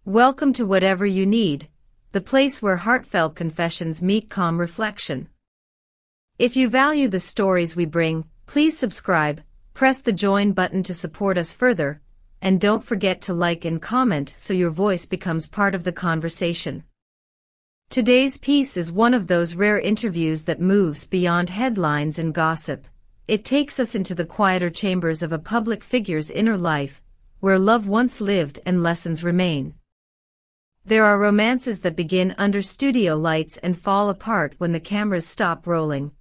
Welcome to Whatever You Need, the place where heartfelt confessions meet calm reflection. If you value the stories we bring, please subscribe, press the join button to support us further, and don't forget to like and comment so your voice becomes part of the conversation. Today's piece is one of those rare interviews that moves beyond headlines and gossip. It takes us into the quieter chambers of a public figure's inner life, where love once lived and lessons remain. There are romances that begin under studio lights and fall apart when the cameras stop rolling.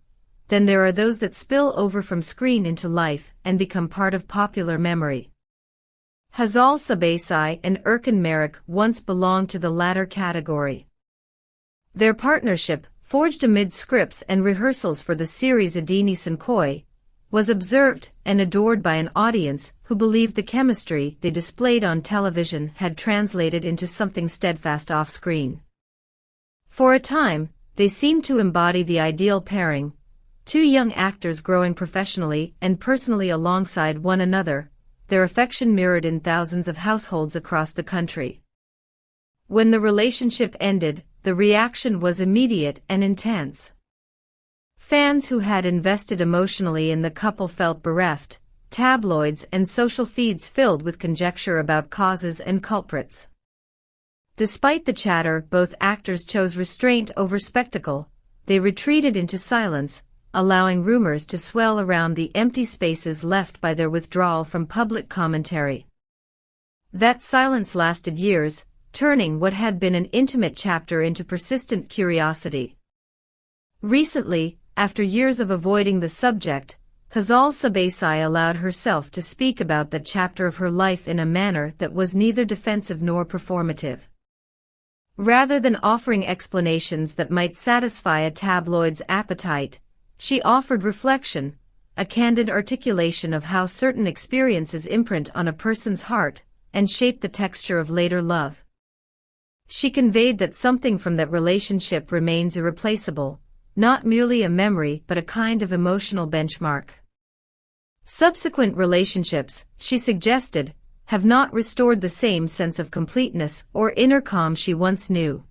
Then there are those that spill over from screen into life and become part of popular memory. Hazal Subaşı and Erkan Meriç once belonged to the latter category. Their partnership, forged amid scripts and rehearsals for the series Adini Sankoy, was observed and adored by an audience who believed the chemistry they displayed on television had translated into something steadfast off-screen. For a time, they seemed to embody the ideal pairing, two young actors growing professionally and personally alongside one another, their affection mirrored in thousands of households across the country. When the relationship ended, the reaction was immediate and intense. Fans who had invested emotionally in the couple felt bereft, tabloids and social feeds filled with conjecture about causes and culprits. Despite the chatter, both actors chose restraint over spectacle. They retreated into silence, allowing rumors to swell around the empty spaces left by their withdrawal from public commentary. That silence lasted years, turning what had been an intimate chapter into persistent curiosity. Recently, after years of avoiding the subject, Hazal Subaşı allowed herself to speak about that chapter of her life in a manner that was neither defensive nor performative. Rather than offering explanations that might satisfy a tabloid's appetite, she offered reflection, a candid articulation of how certain experiences imprint on a person's heart and shape the texture of later love. She conveyed that something from that relationship remains irreplaceable, not merely a memory but a kind of emotional benchmark. Subsequent relationships, she suggested, have not restored the same sense of completeness or inner calm she once knew.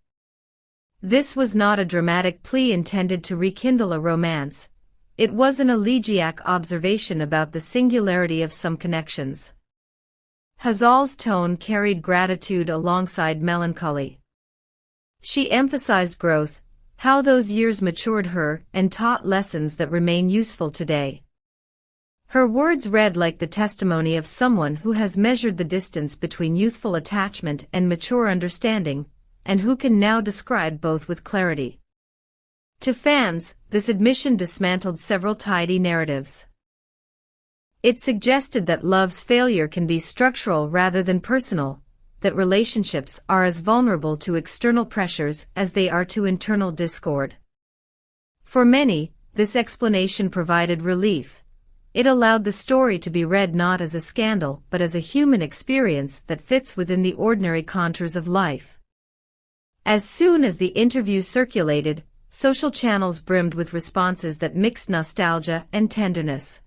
This was not a dramatic plea intended to rekindle a romance. It was an elegiac observation about the singularity of some connections. Hazal's tone carried gratitude alongside melancholy. She emphasized growth, how those years matured her and taught lessons that remain useful today. Her words read like the testimony of someone who has measured the distance between youthful attachment and mature understanding, and who can now describe both with clarity. To fans, this admission dismantled several tidy narratives. It suggested that love's failure can be structural rather than personal, that relationships are as vulnerable to external pressures as they are to internal discord. For many, this explanation provided relief. It allowed the story to be read not as a scandal but as a human experience that fits within the ordinary contours of life. As soon as the interview circulated, social channels brimmed with responses that mixed nostalgia and tenderness.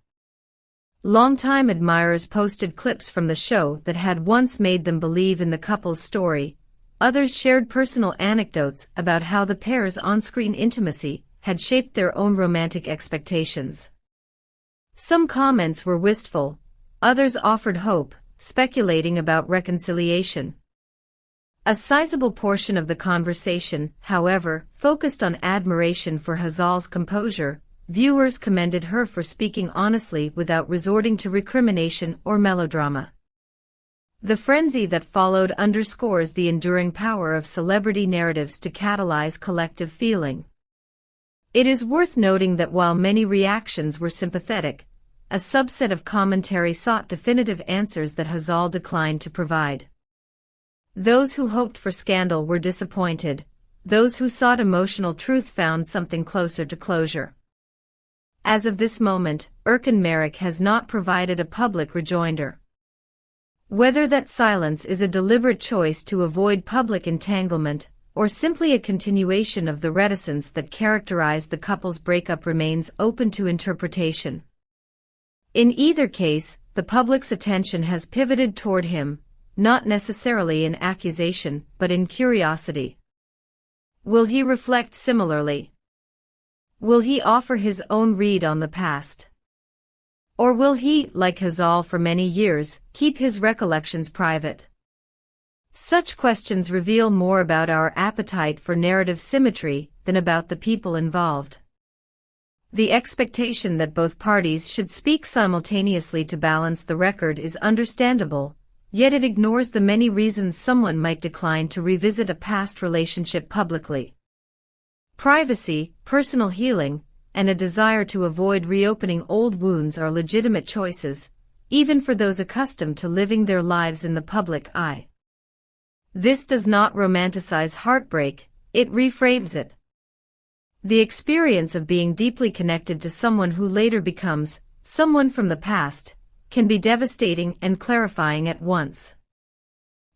Longtime admirers posted clips from the show that had once made them believe in the couple's story. Others shared personal anecdotes about how the pair's on-screen intimacy had shaped their own romantic expectations. Some comments were wistful, others offered hope, speculating about reconciliation. A sizable portion of the conversation, however, focused on admiration for Hazal's composure. Viewers commended her for speaking honestly without resorting to recrimination or melodrama. The frenzy that followed underscores the enduring power of celebrity narratives to catalyze collective feeling. It is worth noting that while many reactions were sympathetic, a subset of commentary sought definitive answers that Hazal declined to provide. Those who hoped for scandal were disappointed. Those who sought emotional truth found something closer to closure. As of this moment, Erkan Meriç has not provided a public rejoinder. Whether that silence is a deliberate choice to avoid public entanglement, or simply a continuation of the reticence that characterized the couple's breakup remains open to interpretation. In either case, the public's attention has pivoted toward him, not necessarily in accusation, but in curiosity. Will he reflect similarly? Will he offer his own read on the past? Or will he, like Hazal for many years, keep his recollections private? Such questions reveal more about our appetite for narrative symmetry than about the people involved. The expectation that both parties should speak simultaneously to balance the record is understandable, yet it ignores the many reasons someone might decline to revisit a past relationship publicly. Privacy, personal healing, and a desire to avoid reopening old wounds are legitimate choices, even for those accustomed to living their lives in the public eye. This does not romanticize heartbreak, it reframes it. The experience of being deeply connected to someone who later becomes someone from the past can be devastating and clarifying at once.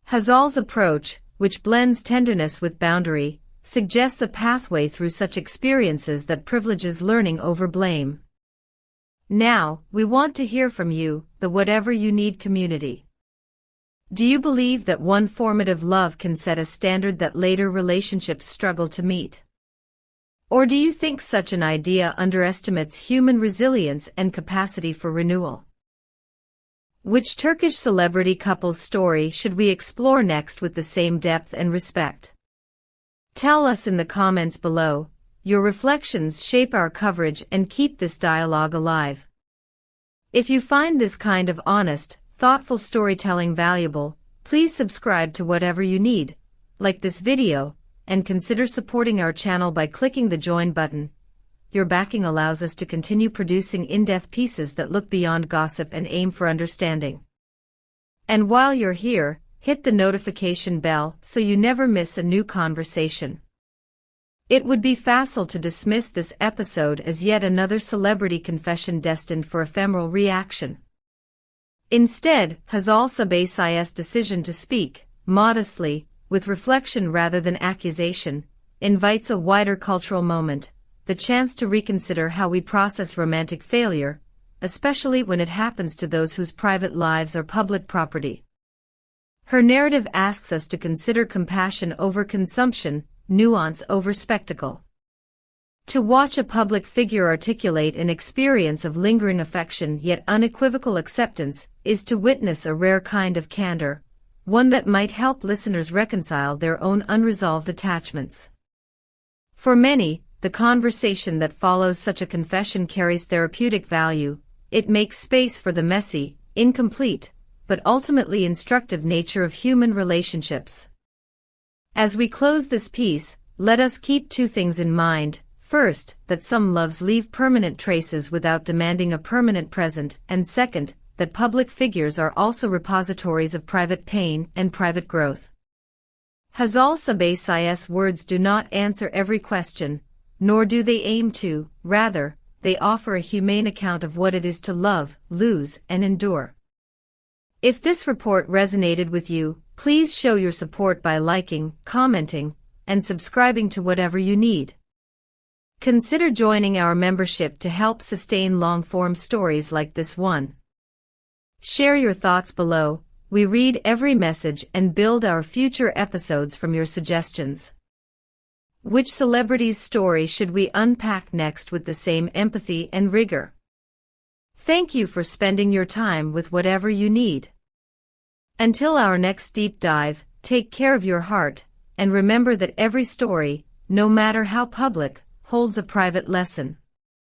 Hazal's approach, which blends tenderness with boundary, suggests a pathway through such experiences that privileges learning over blame. Now, we want to hear from you, the Whatever You Need community. Do you believe that one formative love can set a standard that later relationships struggle to meet? Or do you think such an idea underestimates human resilience and capacity for renewal? Which Turkish celebrity couple's story should we explore next with the same depth and respect? Tell us in the comments below. Your reflections shape our coverage and keep this dialogue alive. If you find this kind of honest, thoughtful storytelling valuable, please subscribe to Whatever You Need, like this video, and consider supporting our channel by clicking the join button. Your backing allows us to continue producing in-depth pieces that look beyond gossip and aim for understanding. And while you're here, hit the notification bell so you never miss a new conversation. It would be facile to dismiss this episode as yet another celebrity confession destined for ephemeral reaction. Instead, Hazal Subaşı's decision to speak, modestly, with reflection rather than accusation, invites a wider cultural moment, the chance to reconsider how we process romantic failure, especially when it happens to those whose private lives are public property. Her narrative asks us to consider compassion over consumption, nuance over spectacle. To watch a public figure articulate an experience of lingering affection yet unequivocal acceptance is to witness a rare kind of candor, one that might help listeners reconcile their own unresolved attachments. For many, the conversation that follows such a confession carries therapeutic value. It makes space for the messy, incomplete, but ultimately instructive nature of human relationships. As we close this piece, let us keep two things in mind. First, that some loves leave permanent traces without demanding a permanent present, and second, that public figures are also repositories of private pain and private growth. Hazal Subaşı's words do not answer every question, nor do they aim to, rather, they offer a humane account of what it is to love, lose, and endure. If this report resonated with you, please show your support by liking, commenting, and subscribing to Whatever You Need. Consider joining our membership to help sustain long-form stories like this one. Share your thoughts below. We read every message and build our future episodes from your suggestions. Which celebrity's story should we unpack next with the same empathy and rigor? Thank you for spending your time with Whatever You Need. Until our next deep dive, take care of your heart, and remember that every story, no matter how public, holds a private lesson.